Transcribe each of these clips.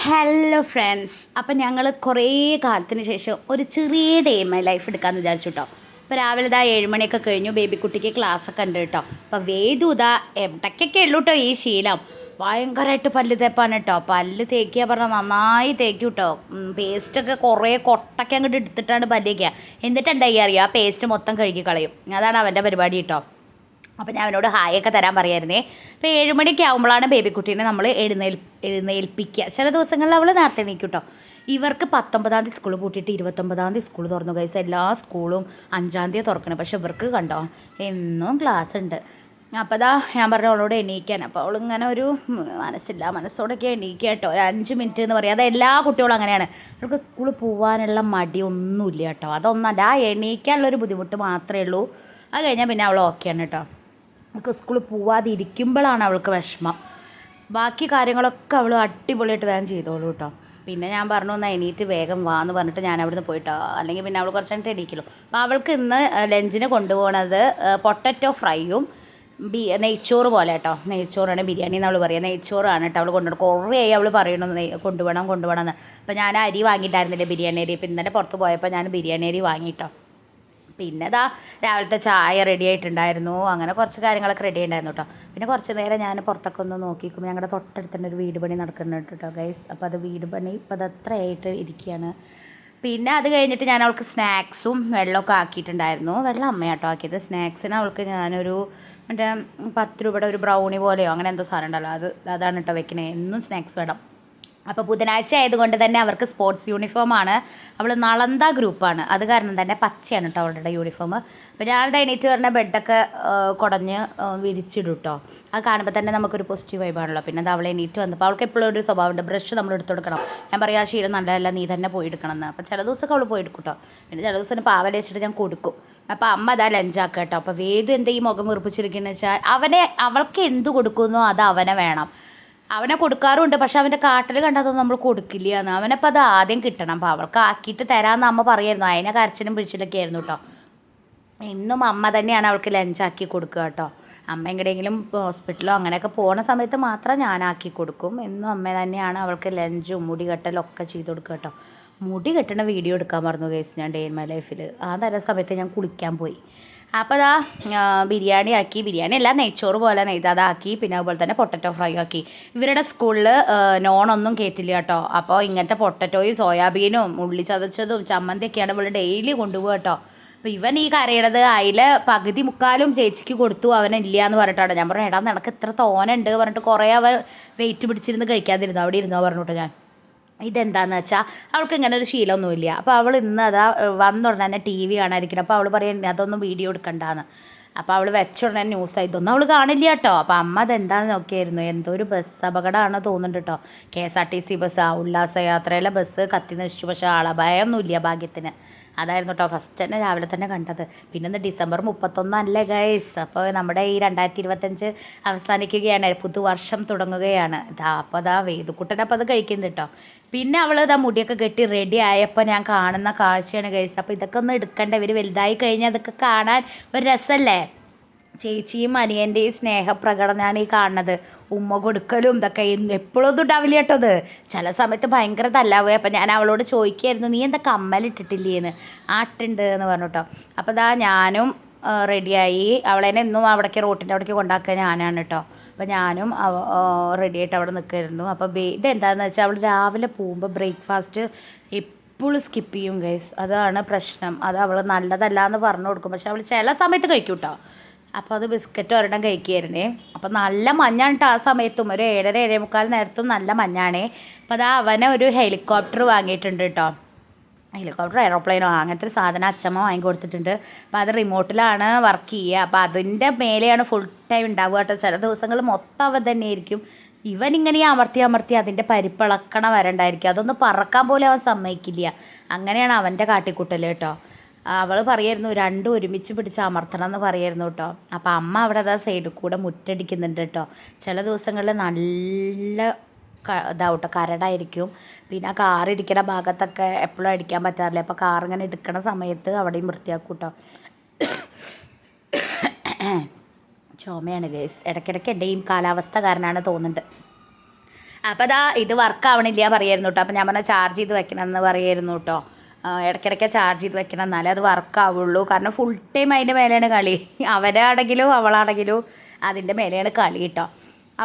Hello friends, അപ്പം ഞങ്ങൾ കുറേ കാലത്തിന് ശേഷം ഒരു ചെറിയ ഡേ മൈ ലൈഫ് എടുക്കാമെന്ന് വിചാരിച്ചു കേട്ടോ. അപ്പോൾ രാവിലെ ഇതാ 7 മണിയൊക്കെ കഴിഞ്ഞു, ബേബിക്കുട്ടിക്ക് ക്ലാസ്സൊക്കെ ഉണ്ട് കേട്ടോ. അപ്പോൾ വേദു ഇതാ എവിടേക്കൊക്കെ ഉള്ളൂ കേട്ടോ ഈ ശീലം. ഭയങ്കരമായിട്ട് പല്ല് തേപ്പാണ് കേട്ടോ. പല്ല് തേക്കുക പറഞ്ഞാൽ നന്നായി തേക്കും കേട്ടോ. പേസ്റ്റൊക്കെ കുറേ കൊട്ടൊക്കെ അങ്ങോട്ട് എടുത്തിട്ടാണ് പല്ല് തേക്കുക. എന്നിട്ട് എന്താ ചെയ്യുക അറിയുക, ആ പേസ്റ്റ് മൊത്തം കഴുകി കളയും. അതാണ് അവൻ്റെ പരിപാടി കേട്ടോ. അപ്പം ഞാൻ അവനോട് ഹായൊക്കെ തരാൻ പറയായിരുന്നേ. അപ്പോൾ 7 മണിയൊക്കെ ആകുമ്പോഴാണ് ബേബിക്കുട്ടീനെ നമ്മൾ എഴുന്നേൽപ്പിക്കുക. ചില ദിവസങ്ങളിൽ അവൾ നേരത്തെ എണീക്കും കേട്ടോ. ഇവർക്ക് 19-ാം തീയതി സ്കൂൾ പൂട്ടിയിട്ട് 29-ാം തീയതി സ്കൂൾ തുറന്നു കഴിച്ചാൽ എല്ലാ സ്കൂളും 5-ാം തീയതി തുറക്കണം. പക്ഷെ ഇവർക്ക് കണ്ടോ എന്നും ക്ലാസ് ഉണ്ട്. അപ്പോൾ അതാ ഞാൻ പറഞ്ഞു അവളോട് എണീക്കാൻ. അപ്പോൾ അവളിങ്ങനെ ഒരു മനസ്സോടൊക്കെ എണീക്കുക കേട്ടോ. ഒരു 5 മിനിറ്റ് എന്ന് പറയാം. അത് എല്ലാ കുട്ടികളും അങ്ങനെയാണ്. അവർക്ക് സ്കൂളിൽ പോകാനുള്ള മടിയൊന്നുമില്ല കേട്ടോ. അതൊന്നല്ല, എണീക്കാനുള്ളൊരു ബുദ്ധിമുട്ട് മാത്രമേ ഉള്ളൂ. അത് കഴിഞ്ഞാൽ പിന്നെ അവൾ ഓക്കെയാണ് കേട്ടോ. അവൾക്ക് സ്കൂളിൽ പോവാതിരിക്കുമ്പോഴാണ് അവൾക്ക് വിഷമം. ബാക്കി കാര്യങ്ങളൊക്കെ അവൾ അടിപൊളിയായിട്ട് വേഗം ചെയ്തോളൂ കേട്ടോ. പിന്നെ ഞാൻ പറഞ്ഞു എന്നാൽ എണീറ്റ് വേഗം വാ എന്ന് പറഞ്ഞിട്ട് ഞാൻ അവിടുന്ന് പോയിട്ടോ. അല്ലെങ്കിൽ പിന്നെ അവൾ കുറച്ച് കഴിഞ്ഞിട്ട് എണീക്കുള്ളൂ. അപ്പോൾ അവൾക്ക് ഇന്ന് ലഞ്ചിന് കൊണ്ടുപോകണത് പൊട്ടറ്റോ ഫ്രൈയും നെയ്ച്ചോറ് പോലെ കേട്ടോ. നെയ്ച്ചോറാണ്, ബിരിയാണി എന്ന് അവൾ പറയുക. നെയ്ച്ചോറാണ് കേട്ടോ അവൾ കൊണ്ടുപോകണം. കുറേ അവൾ പറയണമെന്ന് കൊണ്ടുപോകണം എന്ന്. അപ്പോൾ ഞാൻ അരി വാങ്ങിയിട്ടായിരുന്നില്ലേ, ബിരിയാണി അരി. ഇപ്പം ഇന്നലെ പുറത്ത് പോയപ്പോൾ ഞാൻ ബിരിയാണി അരി വാങ്ങിയിട്ടോ. പിന്നെ രാവിലത്തെ ചായ റെഡി ആയിട്ടുണ്ടായിരുന്നു. അങ്ങനെ കുറച്ച് കാര്യങ്ങളൊക്കെ റെഡി ഉണ്ടായിരുന്നു കേട്ടോ. പിന്നെ കുറച്ച് നേരം ഞാൻ പുറത്തൊക്കെ ഒന്ന് നോക്കിക്കുമ്പോൾ ഞങ്ങളുടെ തൊട്ടടുത്ത് തന്നെ ഒരു വീട് പണി നടക്കുന്നുണ്ട് കേട്ടോ ഗൈസ്. അപ്പോൾ അത് വീട് പണി ഇപ്പോൾ അത് അത്രയായിട്ട് ഇരിക്കുകയാണ്. പിന്നെ അത് കഴിഞ്ഞിട്ട് ഞാൻ അവൾക്ക് സ്നാക്സും വെള്ളമൊക്കെ ആക്കിയിട്ടുണ്ടായിരുന്നു. വെള്ളം അമ്മയാട്ടോ ആക്കിയത്. സ്നാക്സിന് അവൾക്ക് ഞാനൊരു മറ്റേ 10 രൂപയുടെ ഒരു ബ്രൗണി പോലെയോ അങ്ങനെ എന്തോ സാധനം ഉണ്ടല്ലോ, അതാണ് കേട്ടോ വെക്കണേ. എന്നും സ്നാക്സ് വേണം. അപ്പോൾ ബുധനാഴ്ച ആയതുകൊണ്ട് തന്നെ അവർക്ക് സ്പോർട്സ് യൂണിഫോമാണ്. അവൾ നളന്ത ഗ്രൂപ്പാണ്, അത് കാരണം തന്നെ പച്ചയാണ് കേട്ടോ അവളുടെ യൂണിഫോം. അപ്പോൾ ഞാനിത് എണീറ്റ് പറഞ്ഞ ബെഡൊക്കെ കുടഞ്ഞ് വിരിച്ചിടും കേട്ടോ. അത് കാണുമ്പോൾ തന്നെ നമുക്കൊരു പോസിറ്റീവ് വൈബാണല്ലോ. പിന്നെ അത് അവളെ എണീറ്റ് വന്നപ്പോൾ അവൾക്ക് എപ്പോഴും ഒരു സ്വഭാവമുണ്ട്, ബ്രഷ് നമ്മൾ എടുത്ത് കൊടുക്കണം. ഞാൻ പറയാം ആ ശീലം നല്ലതല്ല, നീ തന്നെ പോയി എടുക്കണം എന്ന്. അപ്പോൾ ചില ദിവസമൊക്കെ അവൾ പോയി എടുക്കും കേട്ടോ. പിന്നെ ചില ദിവസം പാവല വെച്ചിട്ട് ഞാൻ കൊടുക്കും. അപ്പോൾ അമ്മ അതാ ലഞ്ചാക്കുക കേട്ടോ. അപ്പോൾ വേദു എന്താ ഈ മുഖം വീർപ്പിച്ചിരിക്കുന്നത് വെച്ചാൽ അവൾക്ക് എന്ത് കൊടുക്കുന്നോ അത് അവനെ വേണം. അവനെ കൊടുക്കാറുണ്ട്, പക്ഷെ അവൻ്റെ കാട്ടിൽ കണ്ടതൊന്നും നമ്മൾ കൊടുക്കില്ല എന്ന്. അവനപ്പോൾ അത് ആദ്യം കിട്ടണം. അപ്പോൾ അവൾക്ക് ആക്കിയിട്ട് തരാമെന്ന് അമ്മ പറയായിരുന്നു. അതിനെ കരച്ചിലും പിടിച്ചിലൊക്കെ ആയിരുന്നു കേട്ടോ. ഇന്നും അമ്മ തന്നെയാണ് അവൾക്ക് ലഞ്ചാക്കി കൊടുക്കുക കേട്ടോ. അമ്മ എങ്ങനെയെങ്കിലും ഹോസ്പിറ്റലോ അങ്ങനെയൊക്കെ പോകുന്ന സമയത്ത് മാത്രം ഞാനാക്കി കൊടുക്കും. എന്നും അമ്മ തന്നെയാണ് അവൾക്ക് ലഞ്ചും മുടി കെട്ടലും ഒക്കെ ചെയ്ത് കൊടുക്കുക കേട്ടോ. മുടി കെട്ടുന്ന വീഡിയോ എടുക്കാൻ മറന്നു കേസ് ഞാൻ ഡേ ഇൻ മൈ ലൈഫിൽ. ആ തര സമയത്ത് ഞാൻ കുളിക്കാൻ പോയി. അപ്പോൾ ബിരിയാണി ആക്കി, ബിരിയാണി അല്ല നെയ്ച്ചോറ് പോലെ അതാക്കി. പിന്നെ അതുപോലെ തന്നെ പൊട്ടറ്റോ ഫ്രൈ ആക്കി. ഇവരുടെ സ്കൂളിൽ നോണൊന്നും കയറ്റില്ല കേട്ടോ. അപ്പോൾ ഇങ്ങനത്തെ പൊട്ടറ്റോയും സോയാബീനും ഉള്ളി ചതച്ചതും ചമ്മന്തിയൊക്കെയാണ് ഇവൾ ഡെയിലി കൊണ്ടുപോകുക കേട്ടോ. അപ്പോൾ ഇവൻ ഈ കരയണത് അതിൽ പകുതി മുക്കാലും ചേച്ചിക്ക് കൊടുത്തു, അവനില്ല എന്ന് പറഞ്ഞിട്ടാണ്. ഞാൻ പറഞ്ഞു എടാ നിനക്ക് ഇത്ര തോനുണ്ട് പറഞ്ഞിട്ട് കുറേ അവൻ വെയിറ്റ് പിടിച്ചിരുന്ന് കഴിക്കാതിരുന്നു, അവിടെ ഇരുന്നോ പറഞ്ഞിട്ടോ. ഞാൻ ഇതെന്താണെന്ന് വെച്ചാൽ അവൾക്ക് ഇങ്ങനെ ഒരു ശീലമൊന്നുമില്ല. അപ്പോൾ അവൾ ഇന്ന് വന്നുടനെ തന്നെ ടി വി കാണാതിരിക്കണം. അപ്പോൾ അവൾ പറയുന്നത് അതൊന്നും വീഡിയോ എടുക്കണ്ടാന്ന്. അപ്പോൾ അവൾ വെച്ചുടനെ ന്യൂസായി ഇതൊന്നും അവൾ കാണില്ല കേട്ടോ. അപ്പോൾ അമ്മ അതെന്താണെന്ന് നോക്കിയായിരുന്നു. എന്തോ ഒരു ബസ് അപകടമാണോ തോന്നുന്നുണ്ട് കേട്ടോ. KSRTC ബസ്, ഉല്ലാസയാത്രയിലെ ബസ് കത്തി നശിച്ചു. പക്ഷേ ആളപായമൊന്നുമില്ല ഭാഗ്യത്തിന്. അതായിരുന്നു കേട്ടോ ഫസ്റ്റ് തന്നെ രാവിലെ തന്നെ കണ്ടത്. പിന്നെ ഇന്ന് December 31 ഗൈസ്. അപ്പോൾ നമ്മുടെ ഈ 2025 അവസാനിക്കുകയാണ്, പുതുവർഷം തുടങ്ങുകയാണ്. അപ്പോൾ വേദുക്കുട്ടനപ്പോൾ അത് കഴിക്കുന്നുണ്ട് കേട്ടോ. പിന്നെ അവൾ മുടിയൊക്കെ കെട്ടി റെഡി ആയപ്പോൾ ഞാൻ കാണുന്ന കാഴ്ചയാണ് ഗൈസ്. അപ്പോൾ ഇതൊക്കെ ഒന്ന് എടുക്കണ്ട, ഇവർ വലുതായി കഴിഞ്ഞാൽ അതൊക്കെ കാണാൻ ഒരു രസമല്ലേ. ചേച്ചിയും അനിയൻ്റെയും സ്നേഹപ്രകടനമാണ് ഈ കാണുന്നത്. ഉമ്മ കൊടുക്കലും ഇതൊക്കെ എപ്പോഴും ഒന്നും ഉണ്ടാവില്ല കേട്ടോ. അത് ചില സമയത്ത് ഭയങ്കര തല്ലാവുക. അപ്പം ഞാൻ അവളോട് ചോദിക്കുമായിരുന്നു നീ എന്താ കമ്മലിട്ടിട്ടില്ലേന്ന്. ആട്ടുണ്ട് എന്ന് പറഞ്ഞു കേട്ടോ. അപ്പോൾ ഞാനും റെഡിയായി. അവളേനെ എന്നും അവിടേക്ക് റോട്ടിൻ്റെ അവിടേക്ക് കൊണ്ടാക്കുക ഞാനാണ് കേട്ടോ. അപ്പോൾ ഞാനും റെഡിയായിട്ട് അവിടെ നിൽക്കുമായിരുന്നു. അപ്പോൾ ഇതെന്താണെന്ന് വെച്ചാൽ അവൾ രാവിലെ പോകുമ്പോൾ ബ്രേക്ക്ഫാസ്റ്റ് എപ്പോഴും സ്കിപ്പ് ചെയ്യും ഗൈസ്. അതാണ് പ്രശ്നം. അത് അവൾ നല്ലതല്ല എന്ന് പറഞ്ഞു കൊടുക്കും, പക്ഷെ അവൾ ചില സമയത്ത് കഴിക്കും കേട്ടോ. അപ്പോൾ അത് ബിസ്ക്കറ്റ് ഒരെണ്ണം കഴിക്കുമായിരുന്നേ. അപ്പോൾ നല്ല മഞ്ഞാണ് കേട്ടോ. ആ സമയത്തും ഒരു 7:30 7:45 നേരത്തും നല്ല മഞ്ഞാണേ. അപ്പോൾ അവനെ ഒരു ഹെലികോപ്റ്റർ വാങ്ങിയിട്ടുണ്ട് കേട്ടോ. ഹെലികോപ്റ്റർ എയറോപ്ലെയിനോ അങ്ങനത്തെ ഒരു സാധനം അച്ഛമ്മ വാങ്ങിക്കൊടുത്തിട്ടുണ്ട്. അപ്പോൾ അത് റിമോട്ടിലാണ് വർക്ക് ചെയ്യുക. അപ്പോൾ അതിൻ്റെ മേലെയാണ് ഫുൾ ടൈം ഉണ്ടാവുക കേട്ടോ. ചില ദിവസങ്ങൾ മൊത്തം അവൻ തന്നെയായിരിക്കും. ഇവനിങ്ങനെ അമർത്തി അതിൻ്റെ പരിപ്പിളക്കണ വരണ്ടായിരിക്കും. അതൊന്ന് പറക്കാൻ പോലും അവൻ സമ്മതിക്കില്ല. അങ്ങനെയാണ് അവൻ്റെ കാട്ടിക്കൂട്ടൽ കേട്ടോ. അവൾ പറയായിരുന്നു രണ്ടും ഒരുമിച്ച് പിടിച്ച് അമർത്തണം എന്ന് പറയായിരുന്നു കേട്ടോ. അപ്പോൾ അമ്മ അവിടെ സൈഡിൽ കൂടെ മുറ്റടിക്കുന്നുണ്ട് കേട്ടോ. ചില ദിവസങ്ങളിൽ നല്ല ഇതാവട്ടെ കരടായിരിക്കും. പിന്നെ ആ കാറിരിക്കുന്ന ഭാഗത്തൊക്കെ എപ്പോഴും അടിക്കാൻ പറ്റാറില്ല. അപ്പോൾ കാറിങ്ങനെ എടുക്കണ സമയത്ത് അവിടെയും വൃത്തിയാക്കും കേട്ടോ. ചുമയാണ് ഗൈസ്, ഇടയ്ക്കിടയ്ക്ക് എൻ്റെ ഈ കാലാവസ്ഥ കാരണമാണ് തോന്നുന്നുണ്ട്. അപ്പോൾ അതാ ഇത് വർക്ക് ആവണില്ല പറയായിരുന്നു കേട്ടോ. അപ്പോൾ ഞാൻ പറഞ്ഞാൽ ചാർജ് ചെയ്ത് വെക്കണം എന്ന് പറയായിരുന്നു കേട്ടോ. ഇടയ്ക്കിടയ്ക്ക് ചാർജ് ചെയ്ത് വെക്കണം, എന്നാലേ അത് വർക്ക് ആവുള്ളൂ. കാരണം ഫുൾ ടൈം അതിൻ്റെ മേലെയാണ് കളി. അവരാണെങ്കിലും അവളാണെങ്കിലും അതിൻ്റെ മേലെയാണ് കളി കേട്ടോ.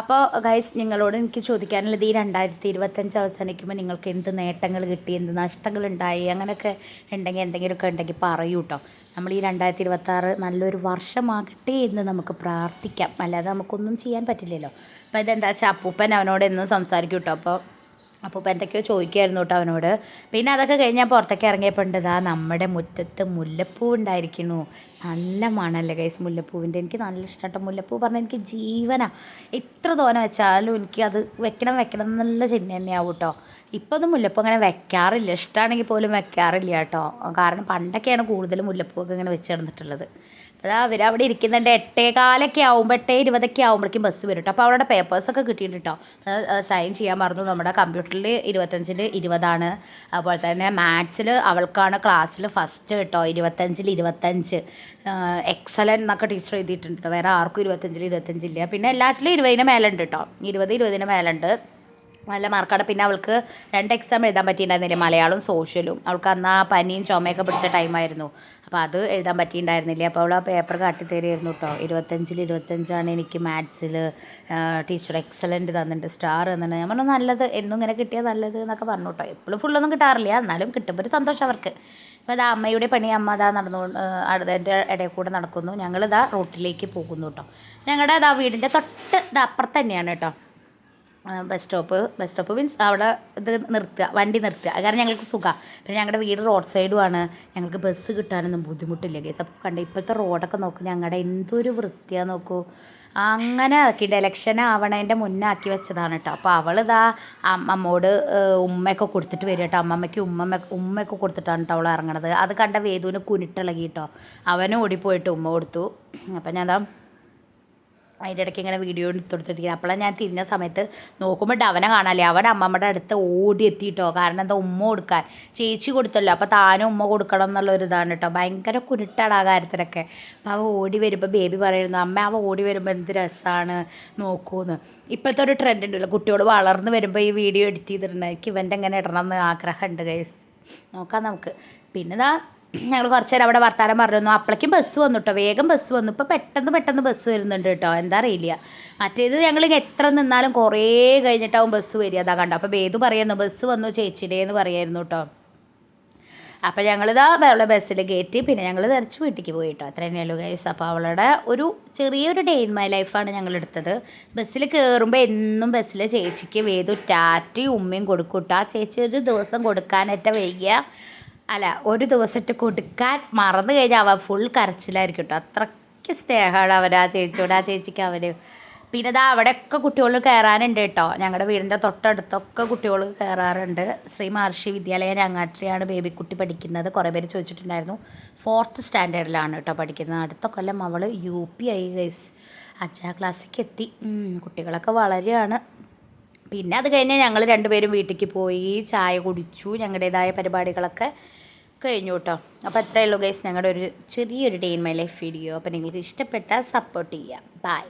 അപ്പോൾ ഗൈസ്, നിങ്ങളോട് എനിക്ക് ചോദിക്കാനുള്ളത്, ഈ 2025 അവസാനിക്കുമ്പോൾ നിങ്ങൾക്ക് എന്ത് നേട്ടങ്ങൾ കിട്ടി, എന്ത് നഷ്ടങ്ങളുണ്ടായി, അങ്ങനെയൊക്കെ ഉണ്ടെങ്കിൽ എന്തെങ്കിലുമൊക്കെ ഉണ്ടെങ്കിൽ പറയൂ കേട്ടോ. നമ്മൾ ഈ 2026 നല്ലൊരു വർഷമാകട്ടെ എന്ന് നമുക്ക് പ്രാർത്ഥിക്കാം, അല്ലാതെ നമുക്കൊന്നും ചെയ്യാൻ പറ്റില്ലല്ലോ. അപ്പോൾ ഇതെന്താ വെച്ചാൽ അപ്പൂപ്പൻ അവനോട് എന്നും സംസാരിക്കും കേട്ടോ. അപ്പോൾ എന്തൊക്കെയോ ചോദിക്കുമായിരുന്നു കേട്ടോ അവനോട്. പിന്നെ അതൊക്കെ കഴിഞ്ഞാൽ പുറത്തേക്ക് ഇറങ്ങിയപ്പോൾ ഉണ്ട്, നമ്മുടെ മുറ്റത്ത് മുല്ലപ്പൂ ഉണ്ടായിരിക്കണു. നല്ല മണമല്ലേ ഗൈസ് മുല്ലപ്പൂവിൻ്റെ. എനിക്ക് നല്ല ഇഷ്ടം കേട്ടോ മുല്ലപ്പൂ പറഞ്ഞാൽ എനിക്ക് ജീവനാണ്. എത്ര തോനെ വെച്ചാലും എനിക്ക് അത് വെക്കണം എന്നുള്ള ചിന്ത തന്നെയാവും കേട്ടോ. ഇപ്പോൾ ഒന്നും മുല്ലപ്പൂ അങ്ങനെ വെക്കാറില്ല, ഇഷ്ടമാണെങ്കിൽ പോലും വെക്കാറില്ല കേട്ടോ. കാരണം പണ്ടൊക്കെയാണ് കൂടുതലും മുല്ലപ്പൂവൊക്കെ ഇങ്ങനെ വെച്ച് നടന്നിട്ടുള്ളത്. അതാ അവരവിടെ ഇരിക്കുന്നുണ്ട്. 8:15 ആകുമ്പോൾ 8:20 ആകുമ്പോഴേക്കും ബസ് വരും കേട്ടോ. അപ്പോൾ അവരുടെ പേപ്പേഴ്സൊക്കെ കിട്ടിയിട്ടുണ്ട് കേട്ടോ. സൈൻ ചെയ്യാൻ മറന്നു. നമ്മുടെ കമ്പ്യൂട്ടറിൽ 25-ൽ 20 അതുപോലെ തന്നെ മാത്സിൽ അവൾക്കാണ് ക്ലാസ്സിൽ ഫസ്റ്റ് കേട്ടോ. 25-ൽ 25 എക്സലൻ്റ് എന്നൊക്കെ ടീച്ചർ എഴുതിയിട്ടുണ്ട് കേട്ടോ. വേറെ ആർക്കും 25-ൽ 25 ഇല്ല. പിന്നെ എല്ലാറ്റിലും 20-ന് മേലുണ്ട് കേട്ടോ. 20-ന് മേലുണ്ട്. നല്ല മാർക്കാണ്. പിന്നെ അവൾക്ക് 2 എക്സാം എഴുതാൻ പറ്റിയിട്ടുണ്ടായിരുന്നില്ല, മലയാളവും സോഷ്യലും. അവൾക്ക് അന്ന് ആ പനിയും ചുമയൊക്കെ പിടിച്ച ടൈമായിരുന്നു. അപ്പോൾ അത് എഴുതാൻ പറ്റിയിട്ടുണ്ടായിരുന്നില്ല. അപ്പോൾ അവൾ ആ പേപ്പർ കാട്ടിത്തരുമായിരുന്നു കേട്ടോ. 25-ൽ 25 എനിക്ക് മാത്സിൽ ടീച്ചർ എക്സലൻറ്റ് തന്നിട്ടുണ്ട്, സ്റ്റാർ തന്നിട്ടുണ്ട്. ഞാൻ പറഞ്ഞു നല്ലത്, എന്നും ഇങ്ങനെ കിട്ടിയാൽ നല്ലത് എന്നൊക്കെ പറഞ്ഞു കേട്ടോ. എപ്പോഴും ഫുള്ളൊന്നും കിട്ടാറില്ല, എന്നാലും കിട്ടുമ്പോൾ ഒരു സന്തോഷം അവർക്ക്. അപ്പോൾ അത് അമ്മയുടെ പണി, അമ്മ ഇതാ അതിൻ്റെ ഇടയിൽ കൂടെ നടക്കുന്നു. ഞങ്ങളിതാ റോട്ടിലേക്ക് പോകുന്നു കേട്ടോ. ഞങ്ങളുടെ വീടിൻ്റെ തൊട്ട് അപ്പുറത്ത് തന്നെയാണ് കേട്ടോ ബസ് സ്റ്റോപ്പ് മീൻസ് അവിടെ വണ്ടി നിർത്തുക. കാരണം ഞങ്ങൾക്ക് സുഖമാണ്. പിന്നെ ഞങ്ങളുടെ വീട് റോഡ് സൈഡുമാണ്, ഞങ്ങൾക്ക് ബസ് കിട്ടാനൊന്നും ബുദ്ധിമുട്ടില്ല ഗൈസ്. അപ്പോൾ കണ്ടു ഇപ്പോഴത്തെ റോഡൊക്കെ നോക്കൂ, ഞങ്ങളുടെ എന്തൊരു വൃത്തിയാണ് നോക്കൂ. അങ്ങനെ ആക്കിയിട്ട് ഇലക്ഷൻ ആവണതിൻ്റെ മുന്നേ ആക്കി വെച്ചതാണ് കേട്ടോ. അപ്പോൾ അവളിതാ അമ്മോട് ഉമ്മയൊക്കെ കൊടുത്തിട്ട് വരും കേട്ടോ. അമ്മമ്മയ്ക്ക് ഉമ്മയൊക്കെ കൊടുത്തിട്ടാണ് കേട്ടോ അവൾ ഇറങ്ങണത്. അത് കണ്ട വേദുവിന് കുനിട്ടിളകി കേട്ടോ. അവനും ഓടിപ്പോയിട്ട് ഉമ്മ കൊടുത്തു. അപ്പം ഞാൻ അതിൻ്റെ ഇടയ്ക്ക് ഇങ്ങനെ വീഡിയോ എടുത്തെടുത്തിരിക്കുന്നത്. അപ്പോഴാണ് ഞാൻ തിരിഞ്ഞ സമയത്ത് നോക്കുമ്പോൾ അവനെ കാണാല്ലേ. അവൻ അമ്മമ്മയുടെ അടുത്ത് ഓടി എത്തിയിട്ടോ. കാരണം എന്താ, ഉമ്മ കൊടുക്കാൻ ചേച്ചി കൊടുത്തല്ലോ, അപ്പോൾ താനും ഉമ്മ കൊടുക്കണം എന്നുള്ളൊരിതാണ് കേട്ടോ. ഭയങ്കര കുരുട്ടാണ് ആ കാര്യത്തിലൊക്കെ. അപ്പോൾ അവ ഓടി വരുമ്പോൾ ബേബി പറയുന്നു, അമ്മ അവ ഓടി വരുമ്പോൾ എന്ത് രസമാണ് നോക്കൂന്ന്. ഇപ്പോഴത്തെ ഒരു ട്രെൻഡ് ഉണ്ടല്ലോ, കുട്ടിയോട് വളർന്ന് വരുമ്പോൾ ഈ വീഡിയോ എഡിറ്റ് ചെയ്തിട്ടുണ്ട്. എനിക്ക് ഇവൻ്റെ എങ്ങനെ ഇടണം എന്ന് ആഗ്രഹമുണ്ട് ഗൈസ്. നോക്കാം നമുക്ക്. പിന്നെ ഞങ്ങൾ കുറച്ച് നേരം അവിടെ വർത്താനം പറഞ്ഞു. അപ്പോഴേക്കും ബസ് വന്നു കേട്ടോ, വേഗം ബസ് വന്നു. ഇപ്പോൾ പെട്ടെന്ന് ബസ് വരുന്നുണ്ട് കേട്ടോ, എന്താ അറിയില്ല. മറ്റേത് ഞങ്ങൾ എത്ര നിന്നാലും കുറേ കഴിഞ്ഞിട്ടാവും ബസ് വരിക. അതാ കണ്ടോ. അപ്പോൾ വേദു പറയുന്നു ബസ് വന്നു ചേച്ചിയുടെ എന്ന് പറയായിരുന്നു കേട്ടോ. അപ്പോൾ ഞങ്ങളിതാ അവളെ ബസ്സിൽ കയറ്റി പിന്നെ ഞങ്ങൾ തിരിച്ച് വീട്ടിലേക്ക് പോയി കേട്ടോ. അത്ര തന്നെയല്ലോ ഗൈസ്. അപ്പോൾ അവളുടെ ഒരു ചെറിയൊരു ഡേ ഇൻ മൈ ലൈഫാണ് ഞങ്ങൾ എടുത്തത്. ബസ്സിൽ കയറുമ്പോൾ എന്നും ബസ്സിൽ ചേച്ചിക്ക് വേദു ടാറ്റയും ഉമ്മയും കൊടുക്കും കേട്ടോ. ചേച്ചി ഒരു ദിവസം കൊടുക്കാനേറ്റ വൈകിയ ഒരു ദിവസമായിട്ട് കൊടുക്കാൻ മറന്നു കഴിഞ്ഞാൽ അവൻ ഫുൾ കരച്ചിലായിരിക്കും കേട്ടോ. അത്രയ്ക്ക് സ്നേഹമാണ് അവർ ആ ചേച്ചിയോട്, ആ ചേച്ചിക്ക് അവർ. പിന്നെ അവിടെയൊക്കെ കുട്ടികൾ കയറാനുണ്ട് കേട്ടോ. ഞങ്ങളുടെ വീടിൻ്റെ തൊട്ടടുത്തൊക്കെ കുട്ടികൾ കയറാറുണ്ട്. ശ്രീ മഹർഷി വിദ്യാലയ ഞങ്ങാട്ടിയാണ് ബേബിക്കുട്ടി പഠിക്കുന്നത്. കുറേ പേര് ചോദിച്ചിട്ടുണ്ടായിരുന്നു. 4th സ്റ്റാൻഡേർഡിലാണ് കേട്ടോ പഠിക്കുന്നത്. അടുത്ത കൊല്ലം അവൾ UP ആയി ഗൈസ്, 5ാം ക്ലാസ്സിലേക്ക് എത്തി. കുട്ടികളൊക്കെ വളരെയാണ്. പിന്നെ അത് കഴിഞ്ഞ് ഞങ്ങൾ രണ്ടുപേരും വീട്ടിലേക്ക് പോയി, ചായ കുടിച്ചു, ഞങ്ങളുടേതായ പരിപാടികളൊക്കെ കഴിഞ്ഞു കേട്ടോ. അപ്പോൾ അത്രയേ ഉള്ളൂ ഗൈസ് ഞങ്ങളുടെ ഒരു ചെറിയൊരു day in my life video. അപ്പോൾ നിങ്ങൾക്ക് ഇഷ്ടപ്പെട്ടാൽ സപ്പോർട്ട് ചെയ്യുക. ബൈ.